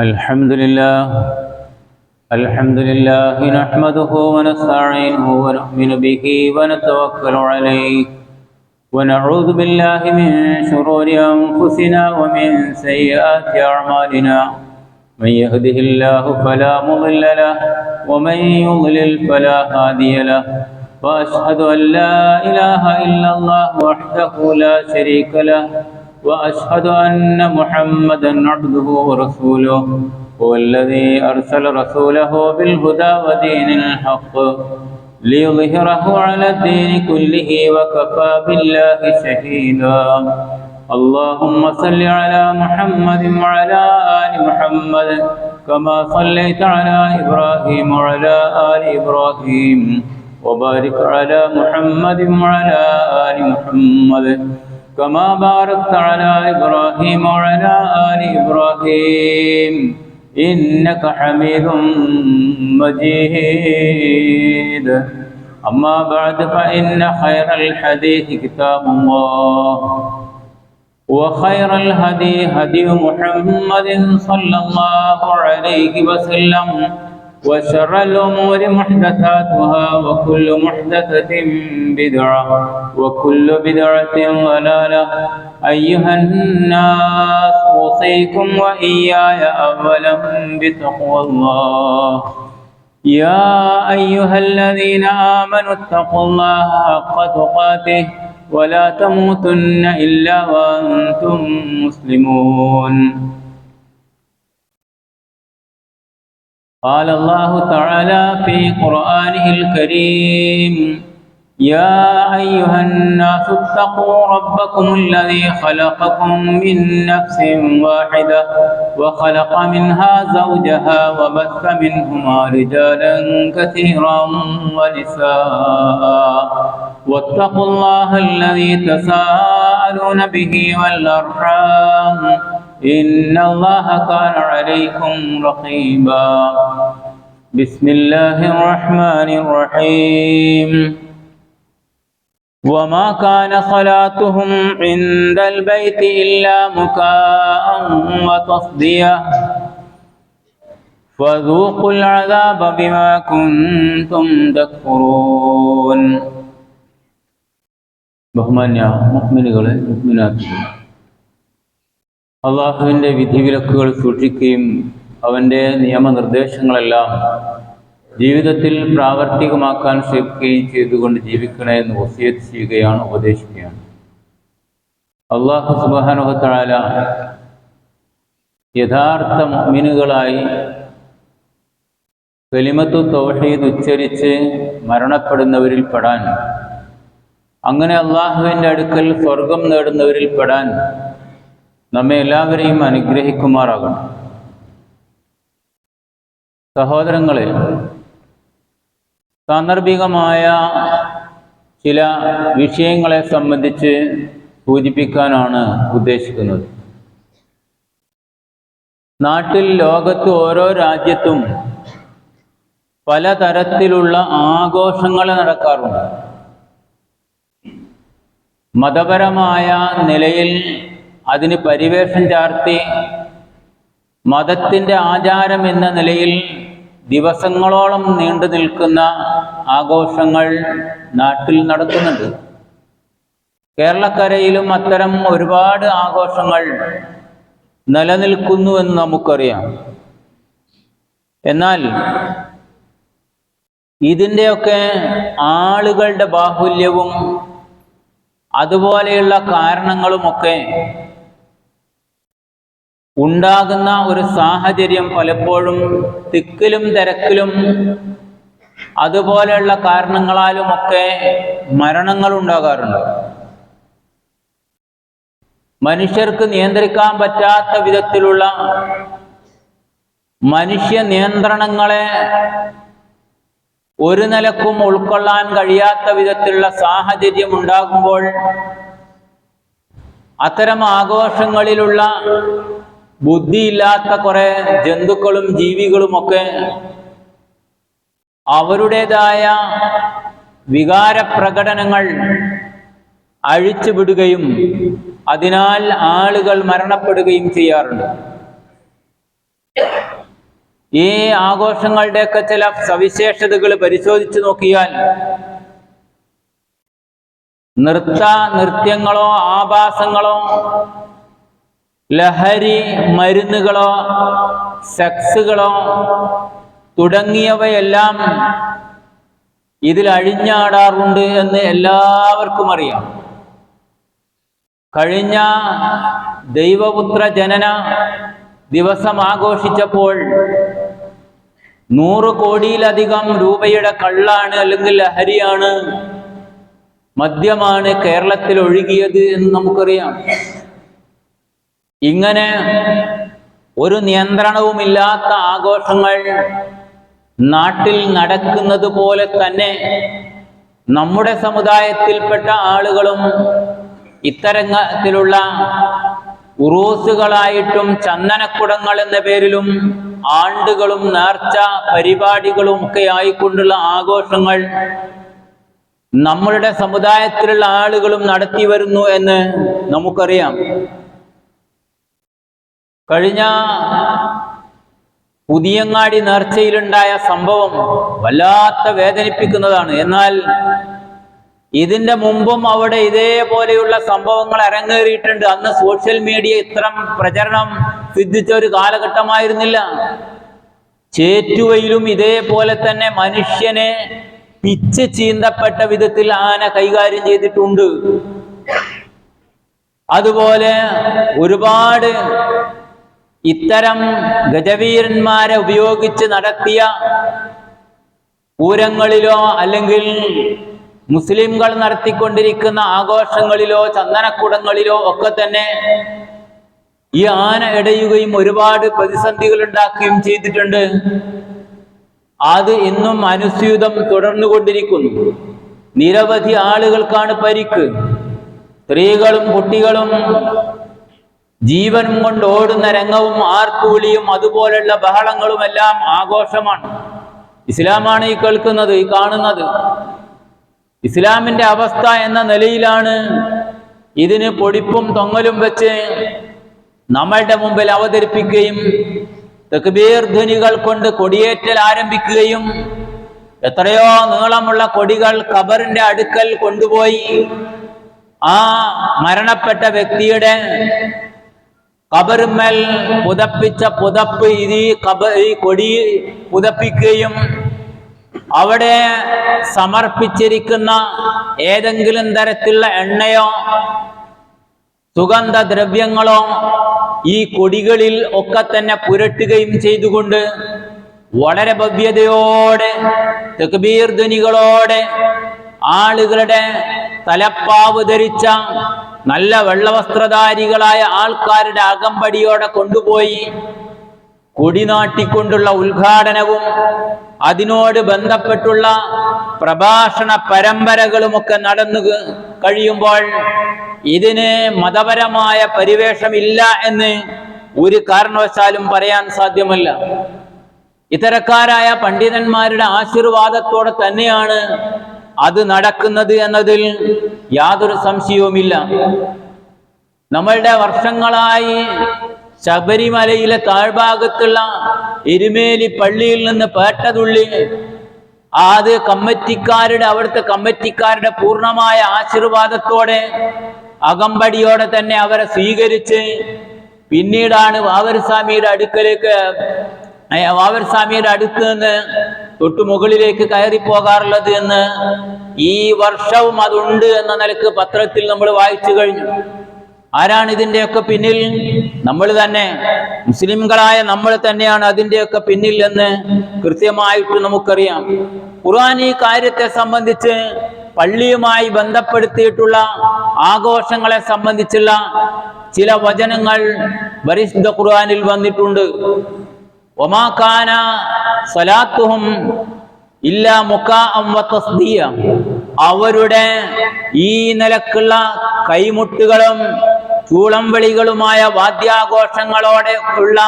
الحمد لله نحمده ونستعينه ونؤمن به ونتوكل عليه ونعوذ بالله من شرور أنفسنا ومن سيئات أعمالنا من يهده الله فلا مضل له ومن يضلل فلا هادي له وأشهد أن لا إله إلا الله وحده لا شريك له وأشهد أن محمدًا عبده ورسوله هو الذي أرسل رسوله بالهدى ودين الحق ليظهره على الدين كله وكفى بالله شهيدا اللهم صل على محمد وعلى آل محمد كما صليت على إبراهيم وعلى آل إبراهيم وبارك على محمد وعلى آل محمد كما باركت على إبراهيم وعلى آل إبراهيم إنك حميد مجيد أما بعد فإن خير الحديث كتاب الله وخير الهدي هدي محمد صلى الله عليه وسلم وشر الأمور محدثاتها وكل محدثة بدعة وكل بدعة ضلالة أيها الناس أوصيكم وإياي أولا بتقوى الله يا أيها الذين آمنوا اتقوا الله حق تقاته ولا تموتن إلا وأنتم مسلمون قال الله تعالى في قرآنه الكريم يا أيها الناس اتقوا ربكم الذي خلقكم من نفس واحدة وخلق منها زوجها وبث منهما رجالا كثيرا ونساء واتقوا الله الذي تساءلون به والأرحام إن الله كان عليكم رقيبا بسم الله الرحمن الرحيم وما كان صلاتهم عند البيت إلا مكاء وتصدية فذوقوا العذاب بما كنتم تكفرون ബഹുമാന്യ മുഅ്മിനുകളെ മുഅ്മിനാത്തുകളെ അള്ളാഹുവിൻ്റെ വിധിവിലക്കുകൾ സൂക്ഷിക്കുകയും അവൻ്റെ നിയമനിർദ്ദേശങ്ങളെല്ലാം ജീവിതത്തിൽ പ്രാവർത്തികമാക്കാൻ ശ്രമിക്കുകയും ചെയ്തുകൊണ്ട് ജീവിക്കണേ എന്ന് വസിയത്ത് ചെയ്യുകയാണ്, ഉപദേശിക്കുകയാണ്. അള്ളാഹു സുബ്ഹാനഹു വ തആല യഥാർത്ഥ മുഅ്മിനുകളായി കലിമത്തു തൗഹീദ് ഉച്ചരിച്ച് മരണപ്പെടുന്നവരിൽ പെടാൻ, അങ്ങനെ അള്ളാഹുവിൻ്റെ അടുക്കൽ സ്വർഗം നേടുന്നവരിൽ പെടാൻ നമ്മെ എല്ലാവരെയും അനുഗ്രഹിക്കുമാറാകണം. സഹോദരങ്ങളെ, സാന്ദർഭികമായ ചില വിഷയങ്ങളെ സംബന്ധിച്ച് സൂചിപ്പിക്കാനാണ് ഉദ്ദേശിക്കുന്നത്. നാട്ടിൽ, ലോകത്ത് ഓരോ രാജ്യത്തും പലതരത്തിലുള്ള ആഘോഷങ്ങൾ നടക്കാറുണ്ട്. മതപരമായ നിലയിൽ അതിന് പരിവേഷം ചാർത്തി മതത്തിൻ്റെ ആചാരം എന്ന നിലയിൽ ദിവസങ്ങളോളം നീണ്ടു നിൽക്കുന്ന ആഘോഷങ്ങൾ നാട്ടിൽ നടക്കുന്നുണ്ട്. കേരളക്കരയിലും അത്തരം ഒരുപാട് ആഘോഷങ്ങൾ നിലനിൽക്കുന്നുവെന്ന് നമുക്കറിയാം. എന്നാൽ ഇതിൻ്റെയൊക്കെ ആളുകളുടെ ബാഹുല്യവും അതുപോലെയുള്ള കാരണങ്ങളുമൊക്കെ ഉണ്ടാകുന്ന ഒരു സാഹചര്യം പലപ്പോഴും തിക്കിലും തിരക്കിലും അതുപോലെയുള്ള കാരണങ്ങളാലുമൊക്കെ മരണങ്ങൾ ഉണ്ടാകാറുണ്ട്. മനുഷ്യർക്ക് നിയന്ത്രിക്കാൻ പറ്റാത്ത വിധത്തിലുള്ള മനുഷ്യ നിയന്ത്രണങ്ങളെ ഒരു നിലക്കും ഉൾക്കൊള്ളാൻ കഴിയാത്ത വിധത്തിലുള്ള സാഹചര്യം ഉണ്ടാകുമ്പോൾ അത്തരം ആഘോഷങ്ങളിലുള്ള ബുദ്ധിയില്ലാത്ത കുറെ ജന്തുക്കളും ജീവികളുമൊക്കെ അവരുടേതായ വികാരപ്രകടനങ്ങൾ അഴിച്ചുവിടുകയും അതിനാൽ ആളുകൾ മരണപ്പെടുകയും ചെയ്യാറുണ്ട്. ഈ ആഘോഷങ്ങളുടെയൊക്കെ ചില സവിശേഷതകൾ പരിശോധിച്ചു നോക്കിയാൽ നൃത്യങ്ങളോ ആഭാസങ്ങളോ ലഹരി മരുന്നുകളോ സെക്സുകളോ തുടങ്ങിയവയെല്ലാം ഇതിൽ അഴിഞ്ഞാടാറുണ്ട് എന്ന് എല്ലാവർക്കും അറിയാം. കഴിഞ്ഞ ദൈവപുത്ര ജനന ദിവസം ആഘോഷിച്ചപ്പോൾ 100 കോടിയിലധികം രൂപയുടെ കള്ളാണ് അല്ലെങ്കിൽ ലഹരിയാണ്, മദ്യമാണ് കേരളത്തിൽ ഒഴുകിയത് എന്ന് നമുക്കറിയാം. ഇങ്ങനെ ഒരു നിയന്ത്രണവുമില്ലാത്ത ആഘോഷങ്ങൾ നാട്ടിൽ നടക്കുന്നത് പോലെ തന്നെ നമ്മുടെ സമുദായത്തിൽപ്പെട്ട ആളുകളും ഇത്തരത്തിലുള്ള ഉറൂസുകളായിട്ടും ചന്ദനക്കുടങ്ങൾ എന്ന പേരിലും ആണ്ടുകളും നേർച്ച പരിപാടികളും ഒക്കെ ആയിക്കൊണ്ടുള്ള ആഘോഷങ്ങൾ നമ്മളുടെ സമുദായത്തിലുള്ള ആളുകളും നടത്തി വരുന്നു എന്ന് നമുക്കറിയാം. കഴിഞ്ഞ പുതിയങ്ങാടി നേർച്ചയിലുണ്ടായ സംഭവം വല്ലാത്ത വേദനിപ്പിക്കുന്നതാണ്. എന്നാൽ ഇതിന്റെ മുമ്പും അവിടെ ഇതേപോലെയുള്ള സംഭവങ്ങൾ അരങ്ങേറിയിട്ടുണ്ട്. അന്ന് സോഷ്യൽ മീഡിയ ഇത്തരം പ്രചരണം സിദ്ധിച്ച ഒരു കാലഘട്ടമായിരുന്നില്ല. ചേറ്റുവയിലും ഇതേപോലെ തന്നെ മനുഷ്യനെ പിച്ച് ചീന്തപ്പെട്ട വിധത്തിൽ ആന കൈകാര്യം ചെയ്തിട്ടുണ്ട്. അതുപോലെ ഒരുപാട് ഇത്തരം ഗജവീരന്മാരെ ഉപയോഗിച്ച് നടത്തിയ പൂരങ്ങളിലോ അല്ലെങ്കിൽ മുസ്ലിംകൾ നടത്തിക്കൊണ്ടിരിക്കുന്ന ആഘോഷങ്ങളിലോ ചന്ദനക്കുടങ്ങളിലോ ഒക്കെ തന്നെ ഈ ആന ഇടയുകയും ഒരുപാട് പ്രതിസന്ധികൾ ഉണ്ടാക്കുകയും ചെയ്തിട്ടുണ്ട്. അത് ഇന്നും അനുസ്യൂതം തുടർന്നുകൊണ്ടിരിക്കുന്നു. നിരവധി ആളുകൾക്കാണ് പരിക്ക്. സ്ത്രീകളും കുട്ടികളും ജീവനും കൊണ്ട് ഓടുന്ന രംഗവും ആർപ്പുവിളിയും അതുപോലുള്ള ബഹളങ്ങളുമെല്ലാം ആഘോഷമാണ്. ഇസ്ലാമാണ് ഈ കേൾക്കുന്നത്, ഈ കാണുന്നത്. ഇസ്ലാമിന്റെ അവസ്ഥ എന്ന നിലയിലാണ് ഇതിന് പൊടിപ്പും തൊങ്ങലും വെച്ച് നമ്മളുടെ മുമ്പിൽ അവതരിപ്പിക്കുകയും തക്ബീർ ധ്വനികൾ കൊണ്ട് കൊടിയേറ്റൽ ആരംഭിക്കുകയും എത്രയോ നീളമുള്ള കൊടികൾ ഖബറിന്റെ അടുക്കൽ കൊണ്ടുപോയി ആ മരണപ്പെട്ട വ്യക്തിയുടെ ഖബറുമേൽ പുതപ്പിച്ച പുതപ്പ് ഈ കൊടി പുതപ്പിക്കുകയും അവിടെ സമർപ്പിച്ചിരിക്കുന്ന ഏതെങ്കിലും തരത്തിലുള്ള എണ്ണയോ സുഗന്ധദ്രവ്യങ്ങളോ ഈ കൊടികളിൽ ഒക്കെ തന്നെ പുരട്ടുകയും ചെയ്തുകൊണ്ട് വളരെ ഭവ്യതയോടെ തക്ബീർ ധ്വനികളോടെ ആളുകളുടെ തലപ്പാവ് ധരിച്ച നല്ല വെള്ളവസ്ത്രധാരികളായ ആൾക്കാരുടെ അകമ്പടിയോടെ കൊണ്ടുപോയി കൊടിനാട്ടിക്കൊണ്ടുള്ള ഉദ്ഘാടനവും അതിനോട് ബന്ധപ്പെട്ടുള്ള പ്രഭാഷണ പരമ്പരകളുമൊക്കെ നടന്നു കഴിയുമ്പോൾ ഇതിന് മതപരമായ പരിവേഷമില്ല എന്ന് ഒരു കാരണവശാലും പറയാൻ സാധ്യമല്ല. ഇത്തരക്കാരായ പണ്ഡിതന്മാരുടെ ആശീർവാദത്തോടെ തന്നെയാണ് അത് നടക്കുന്നത് എന്നതിൽ യാതൊരു സംശയവുമില്ല. നമ്മളുടെ വർഷങ്ങളായി ശബരിമലയിലെ താഴ്ഭാഗത്തുള്ള എരുമേലി പള്ളിയിൽ നിന്ന് പേട്ടതുള്ളി അത് അവിടുത്തെ കമ്മിറ്റിക്കാരുടെ പൂർണ്ണമായ ആശീർവാദത്തോടെ അകമ്പടിയോടെ തന്നെ അവരെ സ്വീകരിച്ച് പിന്നീടാണ് വാവൂർസ്വാമിയുടെ അടുത്ത് നിന്ന് തൊട്ടു മുകളിലേക്ക് കയറിപ്പോകാറുള്ളത് എന്ന് ഈ വർഷവും അതുണ്ട് എന്ന നിലക്ക് പത്രത്തിൽ നമ്മൾ വായിച്ചു കഴിഞ്ഞു. ആരാണ് ഇതിൻ്റെയൊക്കെ പിന്നിൽ? നമ്മൾ തന്നെ, മുസ്ലിംകളായ നമ്മൾ തന്നെയാണ് അതിൻ്റെയൊക്കെ പിന്നിൽ എന്ന് കൃത്യമായിട്ട് നമുക്കറിയാം. ഖുർആൻ ഈ കാര്യത്തെ സംബന്ധിച്ച് പള്ളിയുമായി ബന്ധപ്പെടുത്തിയിട്ടുള്ള ആഘോഷങ്ങളെ സംബന്ധിച്ചുള്ള ചില വചനങ്ങൾ പരിശുദ്ധ ഖുർആനിൽ വന്നിട്ടുണ്ട്. വമാ കാന സ്വലാത്തുഹും ഇല്ലാ മുകാഅം വതസ്ദിയ, അവരുടെ ഈ നിലക്കുള്ള കൈമുട്ടുകളും ചൂളം വിളികളുമായ വാദ്യാഘോഷങ്ങളോടെ ഉള്ള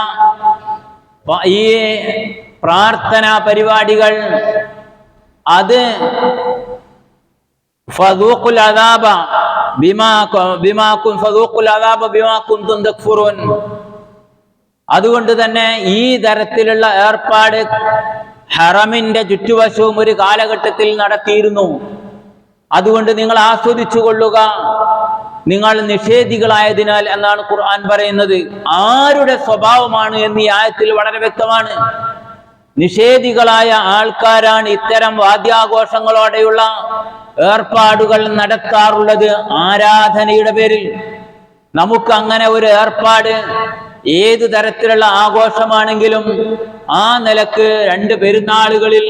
ഈ പ്രാർത്ഥനാ പരിപാടികൾ അത് ഫദൂഖുൽ അദാബ ബിമാ കുൻതും തക്ഫുറൂൻ, അതുകൊണ്ട് തന്നെ ഈ തരത്തിലുള്ള ഏർപ്പാട് ഹറമിന്റെ ചുറ്റുവശവും ഒരു കാലഘട്ടത്തിൽ നടത്തിയിരുന്നു. അതുകൊണ്ട് നിങ്ങൾ ആസ്വദിച്ചു കൊള്ളുക, നിങ്ങൾ നിഷേധികളായതിനാൽ എന്നാണ് ഖുർആൻ പറയുന്നത്. ആരുടെ സ്വഭാവമാണ് എന്ന് ഈ ആയത്തിൽ വളരെ വ്യക്തമാണ്. നിഷേധികളായ ആൾക്കാരാണ് ഇത്തരം വാദ്യാഘോഷങ്ങളോടെയുള്ള ഏർപ്പാടുകൾ നടത്താറുള്ളത് ആരാധനയുടെ പേരിൽ. നമുക്ക് അങ്ങനെ ഒരു ഏർപ്പാട്, ഏതു തരത്തിലുള്ള ആഘോഷമാണെങ്കിലും ആ നിലക്ക് 2 പെരുന്നാളുകളിൽ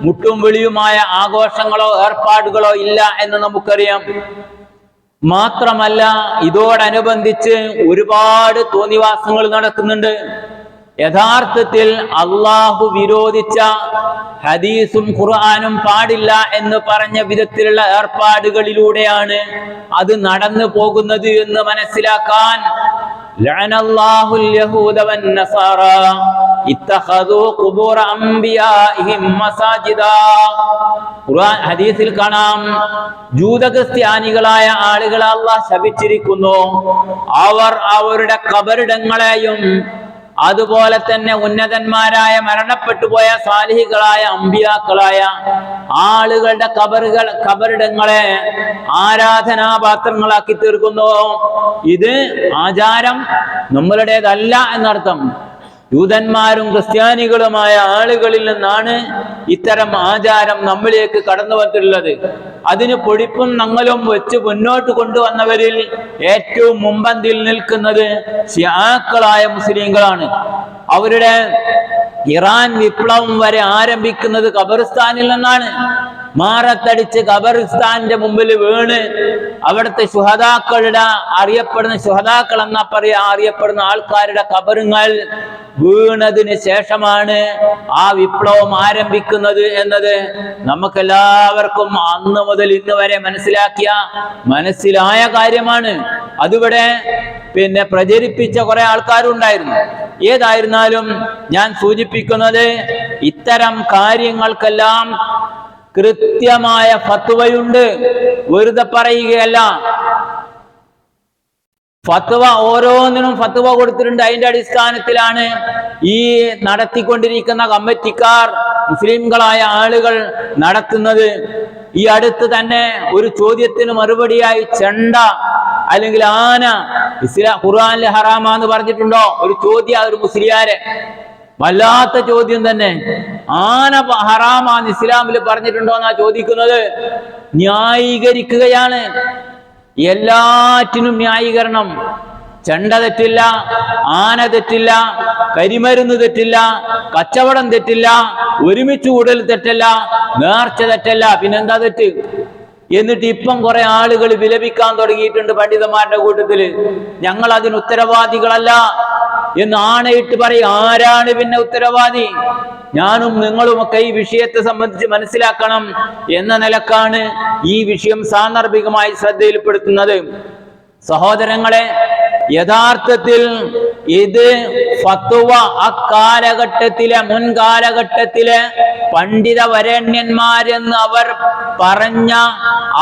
മുട്ടും വിളിയുമായ ആഘോഷങ്ങളോ ഏർപ്പാടുകളോ ഇല്ല എന്ന് നമുക്കറിയാം. മാത്രമല്ല, ഇതോടനുബന്ധിച്ച് ഒരുപാട് തോന്നിവാസങ്ങൾ നടക്കുന്നുണ്ട്. യഥാർത്ഥത്തിൽ അള്ളാഹു വിരോധിച്ച, ഹദീസും ഖുർആനും പാടില്ല എന്ന് പറഞ്ഞ വിധത്തിലുള്ള ഏർപ്പാടുകളിലൂടെയാണ് അത് നടന്നു പോകുന്നത് എന്ന് മനസ്സിലാക്കാൻ ലഅനല്ലാഹുൽ യഹൂദ വന്നസാറ ഇത്തഖദൂ ഖുബൂറ അംബിയാഇഹിം മസാജിദാ. ഖുർആൻ ഹദീസിൽ കാണാം, ജൂത ക്രിസ്ത്യാനികളായ ആളുകളെ അല്ലാഹു ശപിച്ചിരിക്കുന്നു. അവർ അവരുടെ ഖബറിടങ്ങളെയും അതുപോലെ തന്നെ ഉന്നതന്മാരായ മരണപ്പെട്ടുപോയ സാലിഹികളായ അമ്പിയാക്കളായ ആളുകളുടെ ഖബറിടങ്ങളെ ആരാധനാപാത്രങ്ങളാക്കി തീർക്കുന്നു. ഇത് ആചാരം നമ്മളുടേതല്ല എന്നർത്ഥം. യൂതന്മാരും ക്രിസ്ത്യാനികളുമായ ആളുകളിൽ നിന്നാണ് ഇത്തരം ആചാരം നമ്മളിലേക്ക് കടന്നു വന്നിട്ടുള്ളത്. അതിന് പൊടിപ്പും നങ്ങലും വെച്ച് മുന്നോട്ട് കൊണ്ടുവന്നവരിൽ ഏറ്റവും മുമ്പന്തിൽ നിൽക്കുന്നത് ശിയാക്കളായ മുസ്ലിങ്ങളാണ്. അവരുടെ ഇറാൻ വിപ്ലവം വരെ ആരംഭിക്കുന്നത് ഖബറിസ്ഥാനിൽ നിന്നാണ്. മാറത്തടിച്ച് ഖബറിസ്ഥാന്റെ മുമ്പിൽ വീണ് അവിടുത്തെ ശുഹദാക്കളുടെ അറിയപ്പെടുന്ന ശുഹദാക്കൾ എന്നാ അറിയപ്പെടുന്ന ആൾക്കാരുടെ ഖബറുകൾ വീണതിന് ശേഷമാണ് ആ വിപ്ലവം ആരംഭിക്കുന്നത് എന്നത് നമുക്കെല്ലാവർക്കും അന്ന് മുതൽ ഇന്ന് വരെ മനസ്സിലായ കാര്യമാണ്. അതിവിടെ പ്രചരിപ്പിച്ച കുറെ ആൾക്കാരുണ്ടായിരുന്നു. ഏതായിരുന്നാലും ഞാൻ സൂചിപ്പിക്കുന്നത്, ഇത്തരം കാര്യങ്ങൾക്കെല്ലാം കൃത്യമായ ഫത്വയുണ്ട്, വെറുതെ പറയുകയല്ല. ഫത്വ ഓരോന്നിനും ഫത്വ കൊടുത്തിട്ടുണ്ട്. അതിന്റെ അടിസ്ഥാനത്തിലാണ് ഈ നടത്തിക്കൊണ്ടിരിക്കുന്ന കമ്മിറ്റിക്കാർ, മുസ്ലിംകളായ ആളുകൾ നടത്തുന്നത്. ഈ അടുത്ത് തന്നെ ഒരു ചോദ്യത്തിന് മറുപടിയായി ചെണ്ട അല്ലെങ്കിൽ ആന ഖുർആനിൽ ഹറാമാന്ന് പറഞ്ഞിട്ടുണ്ടോ? ഒരു ചോദ്യം ഒരു മുസ്ലിയാരെ, വല്ലാത്ത ചോദ്യം തന്നെ. ആന ഹറാമാന്ന് ഇസ്ലാമിൽ പറഞ്ഞിട്ടുണ്ടോ എന്നാ ചോദിക്കുന്നത്. ന്യായീകരിക്കുകയാണ്, എല്ലാറ്റിനും ന്യായീകരണം. ചെണ്ട തെറ്റില്ല, ആന തെറ്റില്ല, കരിമരുന്ന് തെറ്റില്ല, കച്ചവടം തെറ്റില്ല, ഒരുമിച്ച് കൂടൽ തെറ്റല്ല, നേർച്ച തെറ്റല്ല, പിന്നെന്താ തെറ്റ്? എന്നിട്ട് ഇപ്പം കുറെ ആളുകൾ വിലപിക്കാൻ തുടങ്ങിയിട്ടുണ്ട് പണ്ഡിതന്മാരുടെ കൂട്ടത്തില്. ഞങ്ങൾ അതിന് ഉത്തരവാദികളല്ല എന്ന് ആണയിട്ട് പറയും. ആരാണ് പിന്നെ ഉത്തരവാദി? ഞാനും നിങ്ങളുമൊക്കെ ഈ വിഷയത്തെ സംബന്ധിച്ച് മനസ്സിലാക്കണം എന്ന നിലക്കാണ് ഈ വിഷയം സാന്ദർഭികമായി ശ്രദ്ധയിൽപ്പെടുത്തുന്നത്. സഹോദരങ്ങളെ, യഥാർത്ഥത്തിൽ ഇത് ഫത്വ അക്കാലഘട്ടത്തിലെ മുൻകാലഘട്ടത്തിലെ പണ്ഡിത വരേണ്യന്മാരെന്ന്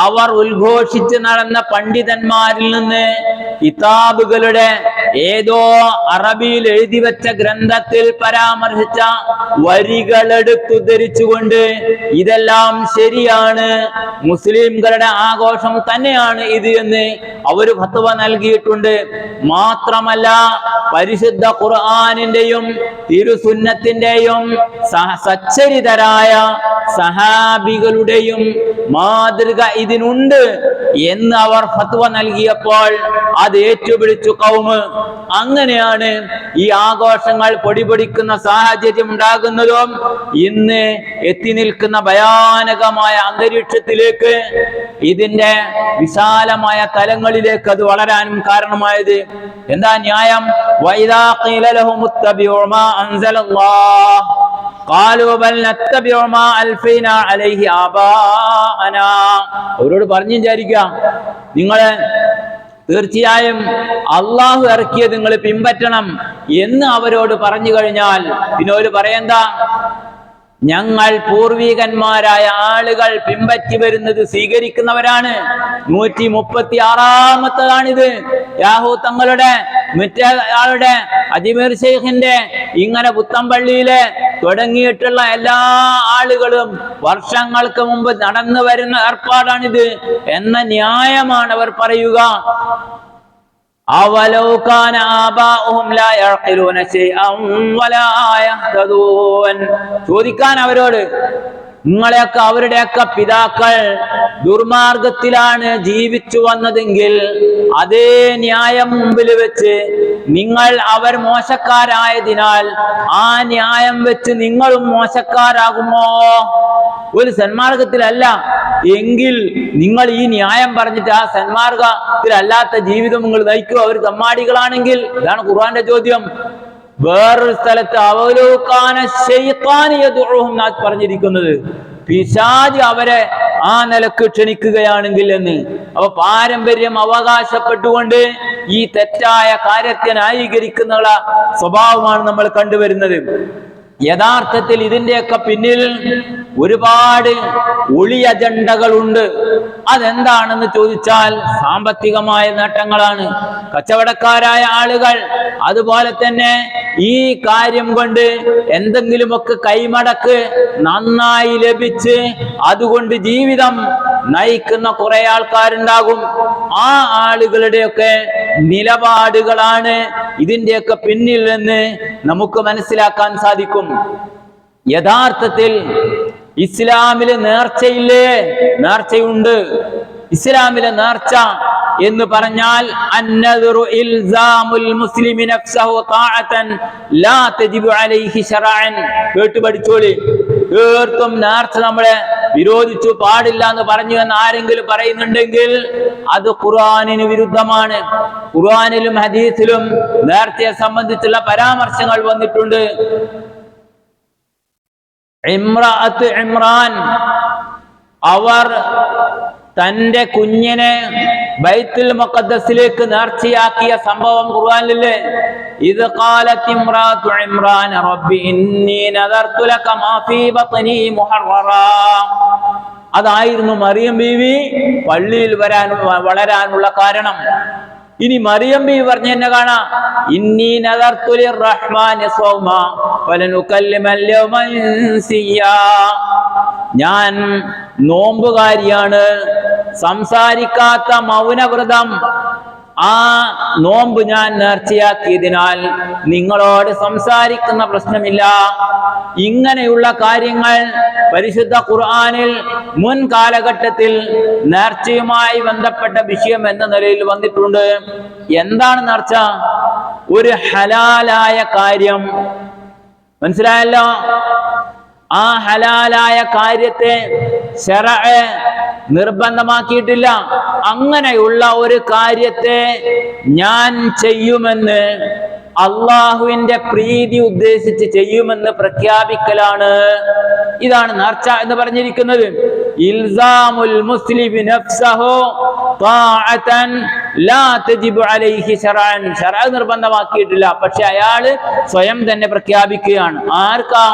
അവർ ഉദ്ഘോഷിച്ച് നടന്ന പണ്ഡിതന്മാരിൽ നിന്ന് കിതാബുകളുടെ ഏതോ അറബിയിൽ എഴുതി വെച്ച ഗ്രന്ഥത്തിൽ പരാമർശിച്ച വരികളെടുത്തുദ്ധരിച്ചുകൊണ്ട് ഇതെല്ലാം ശരിയാണ്, മുസ്ലിംകളുടെ ആഘോഷം തന്നെയാണ് ഇത് എന്ന് അവർ ഫത്വ നൽകിയിട്ടുണ്ട്. മാത്രമല്ല, പരിശുദ്ധ ഖുർആനിന്റെയും തിരുസുന്നത്തിന്റെയും സച്ചരിതരായ സഹാബികളുടെയും മാതൃക ഇതിനുണ്ട് എന്ന് അവർ ഫത്വ നൽകിയപ്പോൾ അത് ഏറ്റുപിടിച്ചു കൗമ്. അങ്ങനെയാണ് ഈ ആഘോഷങ്ങൾ പൊടിപൊടിക്കുന്ന സാഹചര്യം ഉണ്ടാകുന്നതും ഇന്ന് എത്തി നിൽക്കുന്ന ഭയാനകമായ അന്തരീക്ഷത്തിലേക്ക്, ഇതിന്റെ വിശാലമായ തലങ്ങളിലേക്ക് അത് വളരാനും കാരണമായത്. എന്താ ന്യായം? വൈദാ ഖീല ലഹും ഇത്തബിഉ മാ അൻസലല്ലാഹ് ഖാലൂ ബൽ നത്തബിഉ മാ അൽഫൈനാ അലൈഹി ആബാഅനാ. അവരോട് പറഞ്ഞു വിചാരിക്കാം, നിങ്ങളെ തീർച്ചയായും അള്ളാഹു ഇറക്കിയത് നിങ്ങൾ പിൻപറ്റണം എന്ന് അവരോട് പറഞ്ഞു കഴിഞ്ഞാൽ പിന്നെ അവർ പറയെന്താ? ഞങ്ങൾ പൂർവികന്മാരായ ആളുകൾ പിൻപറ്റി വരുന്നത് സ്വീകരിക്കുന്നവരാണ്. 136-ാമത്തേതാണിത്. യാഹൂ തങ്ങളുടെ മറ്റേ ആളുടെ അജ്മീർ ശൈഖിന്റെ ഇങ്ങനെ പുത്തമ്പള്ളിയിലെ തുടങ്ങിയിട്ടുള്ള എല്ലാ ആളുകളും വർഷങ്ങൾക്ക് മുമ്പ് നടന്നു വരുന്ന ഏർപ്പാടാണിത് എന്ന ന്യായമാണ് അവർ പറയുക. അവലൗ കാന ആബാഉഹും ലാ യഖിലൂന ശൈഅൻ വലാ യഹ്തദൂൻ. ചോദിക്കാൻ അവരോട്, നിങ്ങളെയൊക്കെ അവരുടെയൊക്കെ പിതാക്കൾ ദുർമാർഗത്തിലാണ് ജീവിച്ചു വന്നതെങ്കിൽ അതേ ന്യായം മുമ്പിൽ വെച്ച് നിങ്ങൾ അവർ മോശക്കാരായതിനാൽ ആ ന്യായം വെച്ച് നിങ്ങളും മോശക്കാരാകുമോ? ഒരു സന്മാർഗത്തിലല്ല എങ്കിൽ നിങ്ങൾ ഈ ന്യായം പറഞ്ഞിട്ട് ആ സന്മാർഗത്തിലല്ലാത്ത ജീവിതം നിങ്ങൾ നയിക്കുക. അവർ തമ്മാടികളാണെങ്കിൽ. ഇതാണ് ഖുർആന്റെ ചോദ്യം. വേറൊരു സ്ഥലത്ത് അവലോകാന ശൈത്താനിയദുഉഹും നാം പറഞ്ഞിരിക്കുന്നത് പിശാച് അവരെ ആ നിലക്ക് ക്ഷണിക്കുകയാണെങ്കിൽ എന്ന്. അപ്പൊ പാരമ്പര്യം അവകാശപ്പെട്ടുകൊണ്ട് ഈ തെറ്റായ കാര്യത്തെ ന്യായീകരിക്കുന്ന സ്വഭാവമാണ് നമ്മൾ കണ്ടുവരുന്നത്. യഥാർത്ഥത്തിൽ ഇതിന്റെയൊക്കെ പിന്നിൽ ഒരുപാട് ഒളി അജണ്ടകളുണ്ട്. അതെന്താണെന്ന് ചോദിച്ചാൽ സാമ്പത്തികമായ നേട്ടങ്ങളാണ്. കച്ചവടക്കാരായ ആളുകൾ അതുപോലെ തന്നെ ഈ കാര്യം കൊണ്ട് എന്തെങ്കിലുമൊക്കെ കൈമടക്ക് നന്നായി ലഭിച്ച് അതുകൊണ്ട് ജീവിതം നയിക്കുന്ന കുറെ ആൾക്കാരുണ്ടാകും. ആ ആളുകളുടെയൊക്കെ നിലപാടുകളാണ് ഇതിന്റെയൊക്കെ പിന്നിൽ നിന്ന് നമുക്ക് മനസ്സിലാക്കാൻ സാധിക്കും. യഥാർത്ഥത്തിൽ ഇസ്ലാമില് നേർച്ചയില്ലേ? നേർച്ചയുണ്ട്. ഇസ്ലാമിലെ നേർച്ച എന്ന് പറഞ്ഞാൽ അന്നദുറു ഇൽസാമുൽ മുസ്ലിമി നഫ്സഹു തആതൻ ലാ തജിബു അലൈഹി ശറഅൻ. കേട്ട് പഠിച്ചോളി. തീർത്തും നേർച്ച നമ്മളെ വിരോധിച്ചു, പാടില്ല എന്ന് പറഞ്ഞു എന്ന് ആരെങ്കിലും പറയുന്നുണ്ടെങ്കിൽ അത് ഖുർആനിന് വിരുദ്ധമാണ്. ഖുർആനിലും ഹദീസിലും നേർച്ചയെ സംബന്ധിച്ചുള്ള പരാമർശങ്ങൾ വന്നിട്ടുണ്ട്. ഇമ്രാൻ അവർ തന്റെ കുഞ്ഞിനെ ബൈത്തുൽ മുഖദ്ദസിലേക്ക് നേർച്ചയാക്കിയ സംഭവം ഖുർആനിലെ ഇത് ഖാലത്ത് ഇംറാതു ഇമ്രാൻ റബ്ബി ഇന്നി നദർതു ലക മാ ഫീ ബത്നി മുഹററാ. അതായിരുന്നു മറിയം ബീവി പള്ളിയിൽ വളരാനുള്ള കാരണം. ഇനി മറിയം ബീവി പറഞ്ഞ എന്നെ കാണാ, ഇന്നി നദർതു ലിർറഹ്മാനി സൗമാ വലനുകല്ലിമൽ യൗമ ഇൻസിയാ. ഞാൻ നോമ്പുകാരിയാണ്, സംസാരിക്കാത്ത മൗനവ്രതം. ആ നോമ്പ് ഞാൻ നേർച്ചയാക്കിയതിനാൽ നിങ്ങളോട് സംസാരിക്കുന്ന പ്രശ്നമില്ല. ഇങ്ങനെയുള്ള കാര്യങ്ങൾ പരിശുദ്ധ ഖുർആനിൽ മുൻ കാലഘട്ടത്തിൽ നേർച്ചയുമായി ബന്ധപ്പെട്ട വിഷയം എന്ന നിലയിൽ വന്നിട്ടുണ്ട്. എന്താണ് നേർച്ച? ഒരു ഹലാലായ കാര്യം. മനസ്സിലായല്ലോ? ആ ഹലാലായ കാര്യത്തെ ശറഅ് നിർബന്ധമാക്കിയിട്ടില്ല. അങ്ങനെയുള്ള ഒരു കാര്യത്തെ ഞാൻ ചെയ്യുമെന്ന്, അള്ളാഹുവിന്റെ പ്രീതി ഉദ്ദേശിച്ച് ചെയ്യുമെന്ന് പ്രഖ്യാപിക്കലാണ്. ഇതാണ് നേർച്ച എന്ന് പറഞ്ഞിരിക്കുന്നത്. ഇൽസാമുൽ മുസ്ലിമി നഫ്സഹു തആതൻ ലാ തജിബു അലൈഹി ശറഅൻ. ശറഅ് നിർബന്ധമാക്കിയിട്ടില്ല, പക്ഷെ അയാള് സ്വയം തന്നെ പ്രഖ്യാപിക്കുകയാണ്. ആർക്കാ?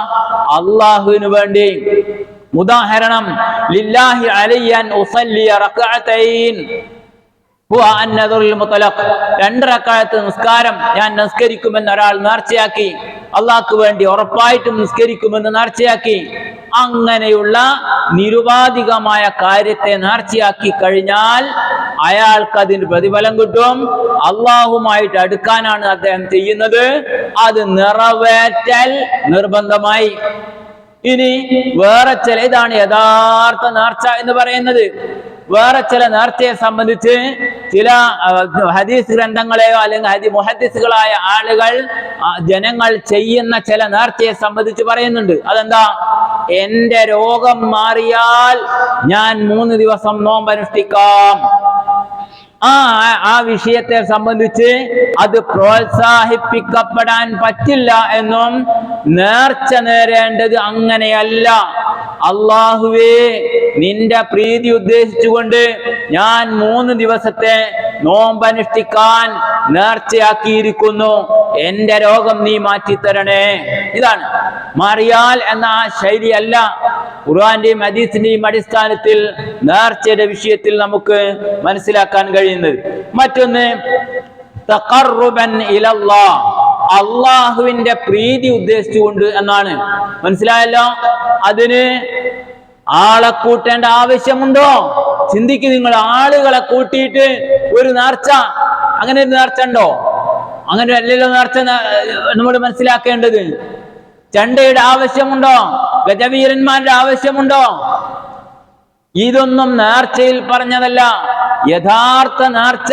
അള്ളാഹുവിന് വേണ്ടി. ഉദാഹരണം, ലില്ലാഹി അലയ്യ അൻ ഉസല്ലി റക്അതൈൻ ഹുവ അന്നദുൽ മുത്ലഖ്. 2 റക്അത്ത് നിസ്കാരം ഞാൻ നിസ്കരിക്കുമെന്ന് ഒരാൾ നേർച്ചയാക്കി. അള്ളാഹ്ക്ക് വേണ്ടി ഉറപ്പായിട്ടും നിസ്കരിക്കുമെന്ന് നേർച്ചയാക്കി. അങ്ങനെയുള്ള നിരുപാധികമായ കാര്യത്തെ നേർച്ചയാക്കി കഴിഞ്ഞാൽ അയാൾക്ക് അതിന് പ്രതിഫലം കിട്ടും. അള്ളാഹുമായിട്ട് അടുക്കാനാണ് അദ്ദേഹം ചെയ്യുന്നത്. അത് നിറവേറ്റൽ നിർബന്ധമായി. ഇനി വേറെ ചില, ഇതാണ് യഥാർത്ഥ നേർച്ച എന്ന് പറയുന്നത്. വേറെ ചില നേർച്ചയെ സംബന്ധിച്ച് ചില ഹദീസ് ഗ്രന്ഥങ്ങളെയോ അല്ലെങ്കിൽ മുഹദ്ദിസുകളായ ആളുകൾ ജനങ്ങൾ ചെയ്യുന്ന ചില നേർച്ചയെ സംബന്ധിച്ച് പറയുന്നുണ്ട്. അതെന്താ? എന്റെ രോഗം മാറിയാൽ ഞാൻ 3 ദിവസം നോമ്പനുഷ്ഠിക്കാം. ആ വിഷയത്തെ സംബന്ധിച്ച് അത് പ്രോത്സാഹിപ്പിക്കപ്പെടാൻ പറ്റില്ല എന്നും, നേർച്ച നേരേണ്ടത് അങ്ങനെയല്ല. അള്ളാഹുവേ, നിന്റെ പ്രീതി ഉദ്ദേശിച്ചുകൊണ്ട് ഞാൻ 3 ദിവസത്തെ നോമ്പനുഷ്ഠിക്കാൻ നേർച്ചയാക്കിയിരിക്കുന്നു. എന്റെ രോഗം നീ മാറ്റിത്തരണേ. ഇതാണ് മാറിയാൽ എന്ന ആ ശൈലിയല്ല ഖുർആന്റെയും ഹദീസിന്റെയും അടിസ്ഥാനത്തിൽ നേർച്ചയുടെ വിഷയത്തിൽ നമുക്ക് മനസ്സിലാക്കാൻ കഴിയുന്നത്. മറ്റൊന്ന്, തഖർറുബൻ ഇലല്ലാഹ്, അള്ളാഹുവിന്റെ പ്രീതി ഉദ്ദേശിച്ചുകൊണ്ട് എന്നാണ്. മനസ്സിലായല്ലോ? അതിന് ആളെ കൂട്ടേണ്ട ആവശ്യമുണ്ടോ? ചിന്തിക്ക് നിങ്ങൾ. ആളുകളെ കൂട്ടിയിട്ട് ഒരു നേർച്ച, അങ്ങനെ ഒരു നേർച്ച ഉണ്ടോ? അങ്ങനെ അല്ലല്ലോ നേർച്ച നമ്മൾ മനസ്സിലാക്കേണ്ടത്. ചണ്ടയുടെ ആവശ്യമുണ്ടോ? ഗജവീരന്മാരുടെ ആവശ്യമുണ്ടോ? ഇതൊന്നും നേർച്ചയിൽ പറഞ്ഞതല്ല. യഥാർത്ഥ നേർച്ച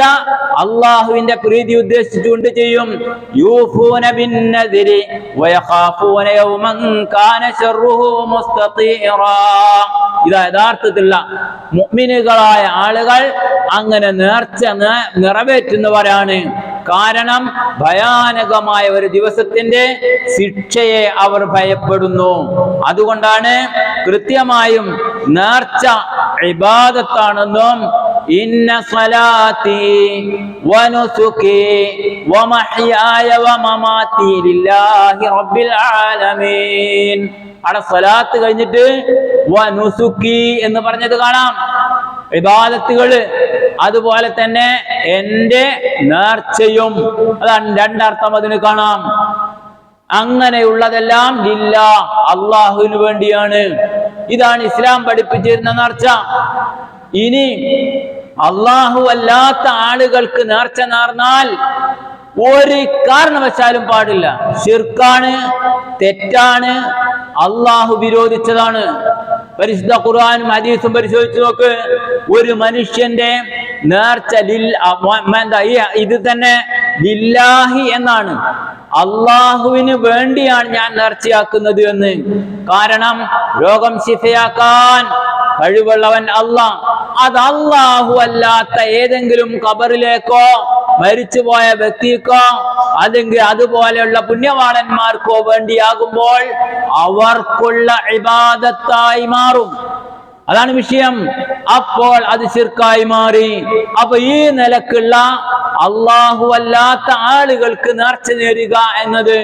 അള്ളാഹുവിന്റെ പ്രീതി ഉദ്ദേശിച്ചുകൊണ്ട് ചെയ്യും. യൂഫൂന ബിന്നദിരി വയഖാഫൂന യൗമൻ കാന ശർറുഹു മുസ്തതീറാ. ഇതാ യഥാർത്ഥത്തിലുള്ള മുഅ്മിനുകളായ ആളുകൾ അങ്ങനെ നേർച്ച നിറവേറ്റുന്നവരാണ്. കാരണം ഭയാനകമായ ഒരു ദിവസത്തിന്റെ ശിക്ഷയെ അവർ ഭയപ്പെടുന്നു. അതുകൊണ്ടാണ് കൃത്യമായും നേർച്ച ഇബാദത്താണെന്നും ഇന്ന സ്വലാത്തി വനുസുകി വമഹ്യായ വമമാതി ലില്ലാഹി റബ്ബിൽ ആലമീൻ. അവിടെ സ്വലാത്ത് കഴിഞ്ഞിട്ട് വനുസുകി എന്ന് പറഞ്ഞത് കാണാം. ഇബാദത്തുകള്, അതുപോലെ തന്നെ എന്റെ നേർച്ചയും, അതാണ് രണ്ടർത്ഥം അതിന് കാണാം. അങ്ങനെയുള്ളതെല്ലാം ലില്ലാഹ്, അള്ളാഹുവിന് വേണ്ടിയാണ്. ഇതാണ് ഇസ്ലാം പഠിപ്പിച്ചിരുന്ന നേർച്ച. ഇനി അള്ളാഹു അല്ലാത്ത ആളുകൾക്ക് നേർച്ച നേർന്നാൽ ഒരു കാരണവശാലും പാടില്ല. ശിർക്കാണ്, തെറ്റാണ്, അള്ളാഹു വിരോധിച്ചതാണ്. പരിശുദ്ധ ഖുർആനും ഹദീസും പരിശോധിച്ചു നോക്ക്. ഒരു മനുഷ്യന്റെ നേർച്ച ഇത് തന്നെ ലില്ലാഹി എന്നാണ്, അള്ളാഹുവിന് വേണ്ടിയാണ് ഞാൻ നേർച്ചയാക്കുന്നത് എന്ന്. കാരണം രോഗം ശിഫയാക്കാൻ കഴിവുള്ളവൻ അള്ളാഹ്. അത് അള്ളാഹു അല്ലാത്ത ഏതെങ്കിലും ഖബറിലേക്കോ മരിച്ചുപോയ വ്യക്തിക്കോ അല്ലെങ്കിൽ അതുപോലെയുള്ള പുണ്യവാളന്മാർക്കോ വേണ്ടിയാകുമ്പോൾ അവർക്കുള്ള ഇബാദത്തായി മാറും. അതാണ് വിഷയം. അപ്പോൾ അത് ശിർക്കായി മാറി. അപ്പൊ ഈ നിലക്കുള്ള അള്ളാഹു അല്ലാത്ത ആളുകൾക്ക് നേർച്ച നേരുക എന്നത്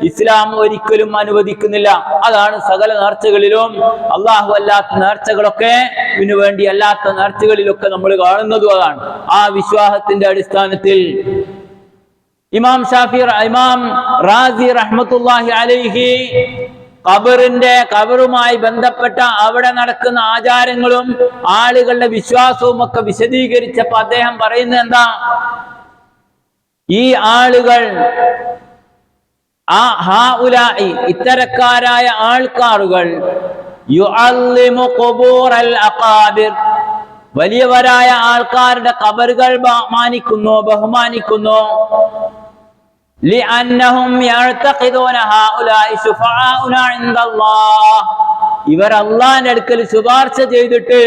ഇസ്ലാം ഒരിക്കലും അനുവദിക്കുന്നില്ല. അതാണ് സകല നേർച്ചകളിലും, അള്ളാഹു അല്ലാത്ത നേർച്ചകളൊക്കെ ഇതിനു വേണ്ടി അല്ലാത്ത നേർച്ചകളിലൊക്കെ നമ്മൾ കാണുന്നതും അതാണ്. ആ വിശ്വാസത്തിന്റെ അടിസ്ഥാനത്തിൽ ഇമാം റാസി റഹ്മത്തുള്ളാഹി അലൈഹി ഖബറുമായി ബന്ധപ്പെട്ട അവിടെ നടക്കുന്ന ആചാരങ്ങളും ആളുകളുടെ വിശ്വാസവും ഒക്കെ വിശദീകരിച്ചപ്പോ അദ്ദേഹം പറയുന്നത് എന്താ? ഈ ആളുകൾ ഇത്തരക്കാരായ ആൾക്കാരുകൾ യുഅല്ലിമു ഖുബൂറൽ അഖാബിർ, വലിയവരായ ആൾക്കാരുടെ ഖബറുകൾ മാനിക്കുന്നു, ബഹുമാനിക്കുന്നു. لأنهم يعتقدون هؤلاء شفعاؤنا عند الله, ഇവർ അള്ളാഹിന്റെ അടുക്കൽ ശുപാർശ ചെയ്തിട്ട്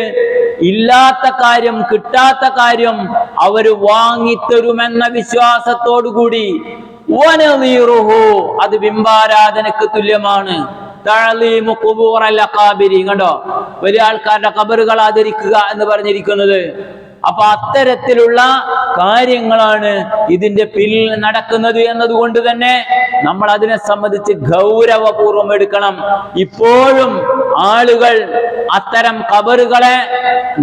ഇല്ലാത്ത കാര്യം, കിട്ടാത്ത കാര്യം അവർ വാങ്ങിത്തരുമെന്ന വിശ്വാസത്തോടുകൂടി അത് ബിംബാരാധനക്ക് തുല്യമാണ്. തഅലീമു ഖുബൂറൽ അഖാബിരി, കണ്ടോ, വലിയ ആൾക്കാരുടെ ഖബറുകൾ ആദരിക്കുക എന്ന് പറഞ്ഞിരിക്കുന്നത്. അപ്പൊ അത്തരത്തിലുള്ള കാര്യങ്ങളാണ് ഇതിന്റെ പിന്നിൽ നടക്കുന്നത് എന്നതുകൊണ്ട് തന്നെ നമ്മൾ അതിനെ സംബന്ധിച്ച് ഗൗരവപൂർവം എടുക്കണം. ഇപ്പോഴും ആളുകൾ അത്തരം ഖബറുകളെ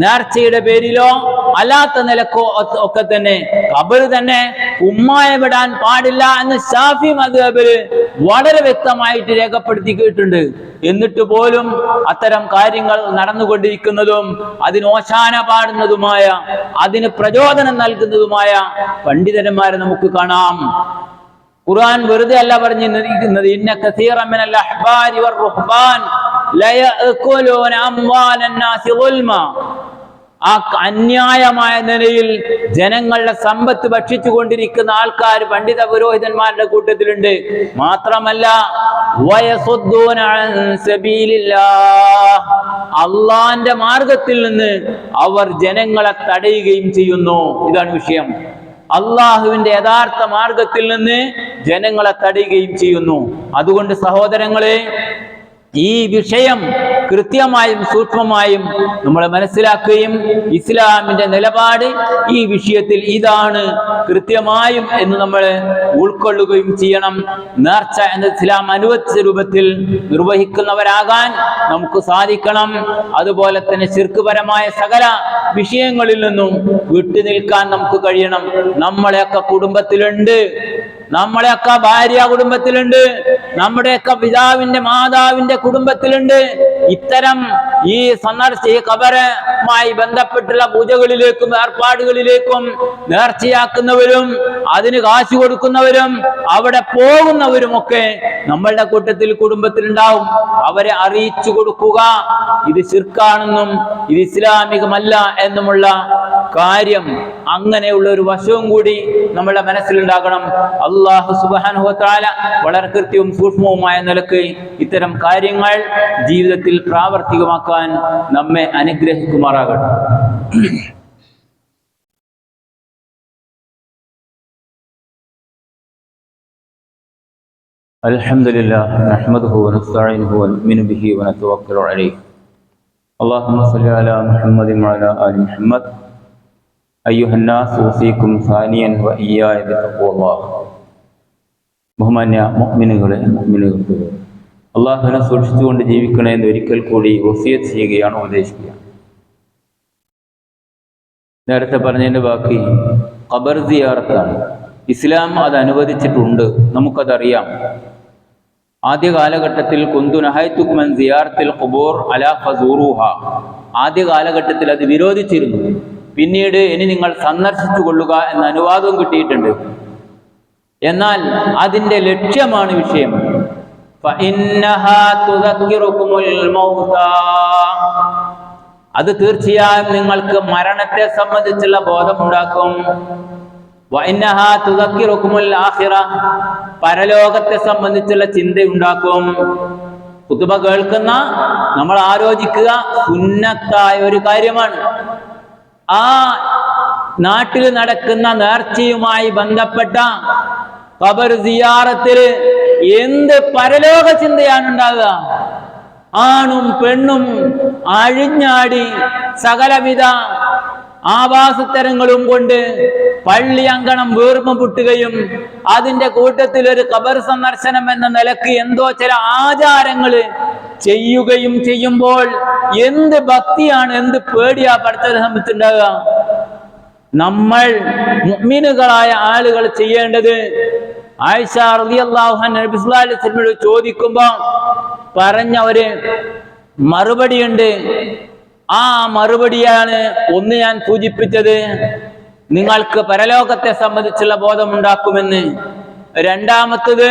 നേർച്ചയുടെ പേരിലോ അല്ലാത്ത നിലക്കോ ഒക്കെ തന്നെ ഖബർ തന്നെ ഉമ്മായവിടാൻ പാടില്ല എന്ന് ശാഫി മദ്ഹബിൽ വളരെ വ്യക്തമായിട്ട് രേഖപ്പെടുത്തിയിട്ടുണ്ട്. എന്നിട്ട് പോലും അത്തരം കാര്യങ്ങൾ നടന്നുകൊണ്ടിരിക്കുന്നതും അതിന് ഓശാന പാടുന്നതുമായ, അതിന് പ്രചോദനം നൽകുന്നതുമായ പണ്ഡിതന്മാരെ നമുക്ക് കാണാം. ഖുർആൻ വെറുതെ അല്ല പറഞ്ഞിരിക്കുന്നത്, ഇന്ന കസീറൻ മിനൽ അഹ്ബാരി വർ-റുഹ്ബാൻ ലയഅകുലൂന അംവാലൻ നാസി ളുൽമ. ആ അന്യായമായ നിലയിൽ ജനങ്ങളുടെ സമ്പത്ത് ഭക്ഷിച്ചു കൊണ്ടിരിക്കുന്ന ആൾക്കാർ പണ്ഡിത പുരോഹിതന്മാരുടെ കൂട്ടത്തിലുണ്ട്. മാത്രമല്ല വയസുദ്ദൂന അൻ സബീലില്ലാഹ്, അള്ളാന്റെ മാർഗത്തിൽ നിന്ന് അവർ ജനങ്ങളെ തടയുകയും ചെയ്യുന്നു. ഇതാണ് വിഷയം. അള്ളാഹുവിന്റെ യഥാർത്ഥ മാർഗത്തിൽ നിന്ന് ജനങ്ങളെ തടയുകയും ചെയ്യുന്നു. അതുകൊണ്ട് സഹോദരങ്ങളെ, ഈ വിഷയം കൃത്യമായും സൂക്ഷ്മമായും നമ്മൾ മനസ്സിലാക്കുകയും ഇസ്ലാമിന്റെ നിലപാട് ഈ വിഷയത്തിൽ ഇതാണ് കൃത്യമായും എന്ന് നമ്മൾ ഉൾക്കൊള്ളുകയും ചെയ്യണം. നേർച്ച എന്ന ഇസ്ലാം അനുവദിച്ച രൂപത്തിൽ നിർവഹിക്കുന്നവരാകാൻ നമുക്ക് സാധിക്കണം. അതുപോലെ തന്നെ ശിർക്ക്പരമായ സകല വിഷയങ്ങളിൽ നിന്നും വിട്ടുനിൽക്കാൻ നമുക്ക് കഴിയണം. നമ്മളെയൊക്കെ കുടുംബത്തിലുണ്ട്, നമ്മളെയൊക്കെ ഭാര്യ കുടുംബത്തിലുണ്ട്, നമ്മുടെയൊക്കെ പിതാവിന്റെ മാതാവിന്റെ കുടുംബത്തിലുണ്ട് ഇത്തരം ഈ ഖബറുമായി ബന്ധപ്പെട്ടുള്ള പൂജകളിലേക്കും ഏർപ്പാടുകളിലേക്കും നേർച്ചയാക്കുന്നവരും അതിന് കാശ് കൊടുക്കുന്നവരും അവിടെ പോകുന്നവരും ഒക്കെ നമ്മളുടെ കൂട്ടത്തിൽ കുടുംബത്തിലുണ്ടാവും. അവരെ അറിയിച്ചു കൊടുക്കുക ഇത് ശിർക്കാണെന്നും ഇത് ഇസ്ലാമികമല്ല എന്നുമുള്ള കാര്യം. അങ്ങനെയുള്ള ഒരു വശവും കൂടി നമ്മളുടെ മനസ്സിലുണ്ടാകണം. അല്ലാഹു സുബ്ഹാനഹു വ തആല വളരെ കൃത്യവും സൂക്ഷ്മവുമായ നിലക്ക് ഇത്തരം കാര്യങ്ങൾ ജീവിതത്തിൽ പ്രാവർത്തികമാക്കാൻ നമ്മെ അനുഗ്രഹിക്കുമാറാകട്ടെ. അൽഹംദുലില്ലാഹ് നഹ്മദുഹു വനസ്തഈനുഹു വനുഅ്മിനു ബിഹി വനതവക്കലു അലൈഹി. അല്ലാഹുമ്മ സ്വല്ലി അലാ മുഹമ്മദിൻ വഅലാ ആലി മുഹമ്മദ്. അയ്യുഹന്നാസ് ഉസീകും സാനിയൻ വഇയ്യായ ബിത്തഖ്വല്ലാഹ്. ബഹുമാന്യ മുഅ്മിനുകളെ, മുഅ്മിനുകൾക്ക് അള്ളാഹുവിനെ സൂക്ഷിച്ചുകൊണ്ട് ജീവിക്കണേ എന്ന് ഒരിക്കൽ കൂടി വസിയത്ത് ചെയ്യുകയാണ്, ഉപദേശിക്കുക. നേരത്തെ പറഞ്ഞതിൻ്റെ ബാക്കി ഖബർ സിയാറത്താണ്. ഇസ്ലാം അത് അനുവദിച്ചിട്ടുണ്ട്, നമുക്കതറിയാം. ആദ്യ കാലഘട്ടത്തിൽ കുന്തു നഹൈതുക്കും അൻ സിയാറത്തിൽ ഖുബൂർ അലാ ഫസൂറുഹ, ആദ്യ കാലഘട്ടത്തിൽ അത് വിരോധിച്ചിരുന്നു. പിന്നീട് ഇനി നിങ്ങൾ സന്ദർശിച്ചു കൊള്ളുക എന്ന അനുവാദവും കിട്ടിയിട്ടുണ്ട്. എന്നാൽ അതിൻ്റെ ലക്ഷ്യമാണ് വിഷയം. അത് തീർച്ചയായും നിങ്ങൾക്ക് മരണത്തെ സംബന്ധിച്ചുള്ള ബോധമുണ്ടാക്കും. പരലോകത്തെ സംബന്ധിച്ചുള്ള ചിന്തയുണ്ടാക്കും. ഖുതുബ കേൾക്കുന്ന നമ്മൾ ആലോചിക്കുക സുന്നത്തായ ഒരു കാര്യമാണ്. ആ നാട്ടിൽ നടക്കുന്ന നേർച്ചയുമായി ബന്ധപ്പെട്ട ഖബർ സിയാറത്തിൽ എന്ത് പരലോക ചിന്തയാണ് ഉണ്ടാകുക? ആണും പെണ്ണും അഴിഞ്ഞാടി സകലവിധ ആവാസത്തരങ്ങളും കൊണ്ട് പള്ളി അങ്കണം വീർമ പൊട്ടുകയും അതിന്റെ കൂട്ടത്തിൽ ഒരു ഖബർ സന്ദർശനം എന്ന നിലക്ക് എന്തോ ചില ആചാരങ്ങള് ചെയ്യുകയും ചെയ്യുമ്പോൾ എന്ത് ഭക്തിയാണ്, എന്ത് പേടിയാ പഠിച്ചതിനെ സംബന്ധിച്ചുണ്ടാകുക? നമ്മൾ മുഅ്മിനുകളായ ആളുകൾ ചെയ്യേണ്ടത്, ആയിഷ റളിയല്ലാഹു അൻഹ നബി സല്ലല്ലാഹു അലൈഹി വസല്ലമയോട് ചോദിക്കുമ്പോ പറഞ്ഞ ഒരു മറുപടിയുണ്ട്. ആ മറുപടിയാണ് ഒന്ന് ഞാൻ സൂചിപ്പിച്ചത്, നിങ്ങൾക്ക് പരലോകത്തെ സംബന്ധിച്ചുള്ള ബോധമുണ്ടാക്കുമെന്ന്. രണ്ടാമത്തത്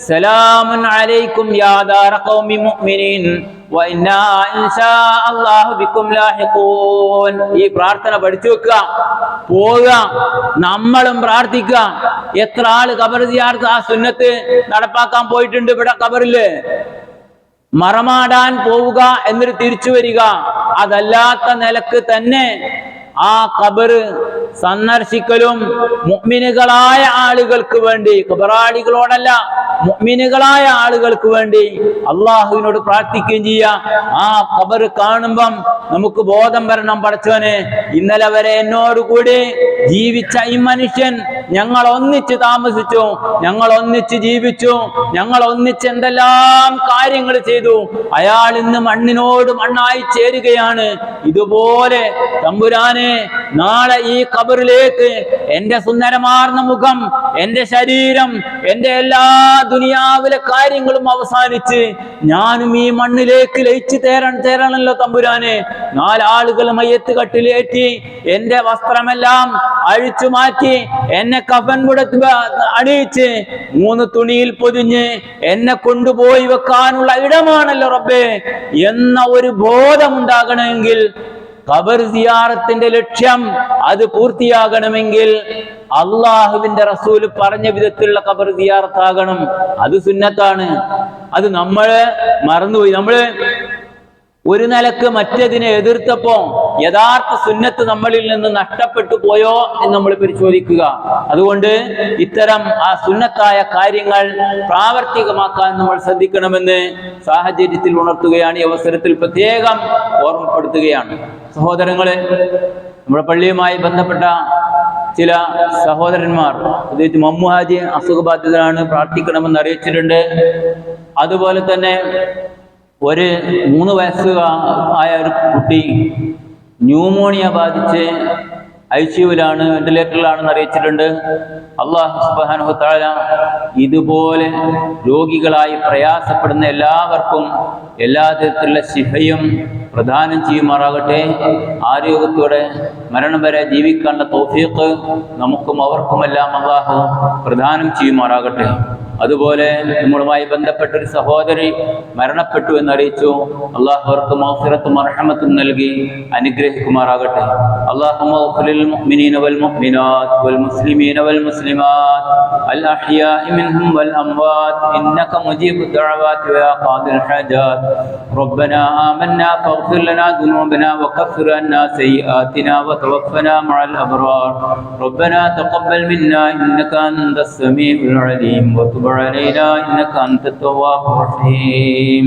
സലാമുൻ അലൈക്കും യാ ദാറ ഖൗമി മുഅ്മിനീൻ വ ഇന്നാ ഇൻഷാ അല്ലാഹു ബിക്കും ലാഹിഖൂൻ. ഈ പ്രാർത്ഥന പഠിച്ചു വെക്കുക, പോവുക, നമ്മളും പ്രാർത്ഥിക്കുക. എത്ര ആള് ഖബർ സിയാറത്ത് ആ സുന്നത്ത് നടപ്പാക്കാൻ പോയിട്ടുണ്ട്. ഇവിടെ ഖബറില് മറമാടാൻ പോവുക എന്നിട്ട് തിരിച്ചു വരിക, അതല്ലാത്ത നിലക്ക് തന്നെ ആ ഖബർ സന്ദർശിക്കലും മുഅ്മിനുകളായ ആളുകൾക്ക് വേണ്ടി, ഖബറാളികളോടല്ല, മുഅ്മിനുകളായ ആളുകൾക്ക് വേണ്ടി അള്ളാഹുവിനോട് പ്രാർത്ഥിക്കുകയും ചെയ്യുക. ആ ഖബർ കാണുമ്പം നമുക്ക് ബോധം വരണം, പടച്ചവനെ ഇന്നലെ വരെ എന്നോടുകൂടി ജീവിച്ച ഈ മനുഷ്യൻ, ഞങ്ങൾ ഒന്നിച്ച് താമസിച്ചു, ഞങ്ങൾ ഒന്നിച്ച് ജീവിച്ചു, ഞങ്ങൾ ഒന്നിച്ച് എന്തെല്ലാം കാര്യങ്ങൾ ചെയ്തു, അയാൾ ഇന്ന് മണ്ണിനോട് മണ്ണായി ചേരുകയാണ്. ഇതുപോലെ തമ്പുരാനെ നാളെ ഈ ഖബറിലേക്ക് എന്റെ സുന്ദരമാർന്ന മുഖം, എന്റെ ശരീരം, എന്റെ എല്ലാ ദുനിയാവിലെ കാര്യങ്ങളും അവസാനിച്ച് ഞാനും ഈ മണ്ണിലേക്ക് ലയിച്ചു ചേരണല്ലോ തമ്പുരാനെ. നാലാളുകൾ മയ്യത്ത് കട്ടിലേറ്റി എന്റെ വസ്ത്രമെല്ലാം അഴിച്ചു മാറ്റി എന്നെ കഫൻ മുടത്ത് അണിയിച്ച് 3 തുണിയിൽ പൊതിഞ്ഞ് എന്നെ കൊണ്ടുപോയി വെക്കാനുള്ള ഇടമാണല്ലോ റബ്ബേ എന്ന ഒരു ബോധമുണ്ടാകണമെങ്കിൽ, ഖബർ സിയാറത്തിന്റെ ലക്ഷ്യം അത് പൂർത്തിയാകണമെങ്കിൽ അള്ളാഹുവിന്റെ റസൂൽ പറഞ്ഞ വിധത്തിലുള്ള ഖബർ സിയാറത്താകണം. അത് സുന്നത്താണ്. അത് നമ്മള് മറന്നുപോയി. നമ്മള് ഒരു നിലക്ക് മറ്റതിനെ എതിർത്തപ്പോ യഥാർത്ഥ സുന്നത്ത് നമ്മളിൽ നിന്ന് നഷ്ടപ്പെട്ടു പോയോ എന്ന് നമ്മൾ പരിശോധിക്കുക. അതുകൊണ്ട് ഇത്തരം ആ സുന്നത്തായ കാര്യങ്ങൾ പ്രാവർത്തികമാക്കാൻ നമ്മൾ ശ്രദ്ധിക്കണമെന്ന് സാഹചര്യത്തിൽ ഉണർത്തുകയാണ്, ഈ അവസരത്തിൽ പ്രത്യേകം ഓർമ്മപ്പെടുത്തുകയാണ്. സഹോദരങ്ങളെ, നമ്മുടെ പള്ളിയുമായി ബന്ധപ്പെട്ട ചില സഹോദരന്മാർ, പ്രത്യേകിച്ച് മമ്മുഹാജി അസുഖബാധിതരാണ്, പ്രാർത്ഥിക്കണമെന്ന് അറിയിച്ചിട്ടുണ്ട്. അതുപോലെ തന്നെ ഒരു 3 വയസ്സ് ആയ ഒരു കുട്ടി ന്യൂമോണിയ ബാധിച്ച് ICUവിലാണ്, വെന്റിലേറ്ററിലാണെന്ന് അറിയിച്ചിട്ടുണ്ട്. അല്ലാഹു സുബ്ഹാനഹു തആല ഇതുപോലെ രോഗികളായി പ്രയാസപ്പെടുന്ന എല്ലാവർക്കും എല്ലാ തരത്തിലുള്ള ശിഫയും പ്രദാനം ചെയ്യുമാറാകട്ടെ. ആരോഗ്യത്തോടെ മരണം വരെ ജീവിക്കാനുള്ള തൗഫീഖ് നമുക്കും അവർക്കുമെല്ലാം അല്ലാഹു പ്രദാനം ചെയ്യുമാറാകട്ടെ. അതുപോലെ നമ്മളുമായി ബന്ധപ്പെട്ട ഒരു സഹോദരി മരണപ്പെട്ടു എന്നറിയിച്ചു. അല്ലാഹു അവർക്ക് മഗ്ഫിറത്തും റഹ്മത്തും നൽകി അനുഗ്രഹിക്കുമാറാകട്ടെ. അല്ലാഹുമ്മ ഗ്ഫിർ ലിൽ മുഅ്മിനീന വൽ മുഅ്മിനാത്ത് വൽ മുസ്ലിമീന വൽ മുസ്ലിമാത്ത് അൽ അഹ്യാഇ മിൻഹും വൽ അംവാത്ത് ഇന്നക മുജീബുദ് ദഅവാതി വയാ ഖാദിൽ ഹാജാത്ത്. റബ്ബനാ ആമന്നാ ഫഗ്ഫിർ ലനാ ദുനൂബനാ വകഫിർ അന്നാ സയ്യിആതിനാ വതവഫനാ മഅൽ അബ്റാർ. റബ്ബനാ തഖബ്ബൽ മിന്നാ ഇന്നക അൻതസ് സമീഉൽ അലീം വതുബ് علينا إنك أنت التواب الرحيم.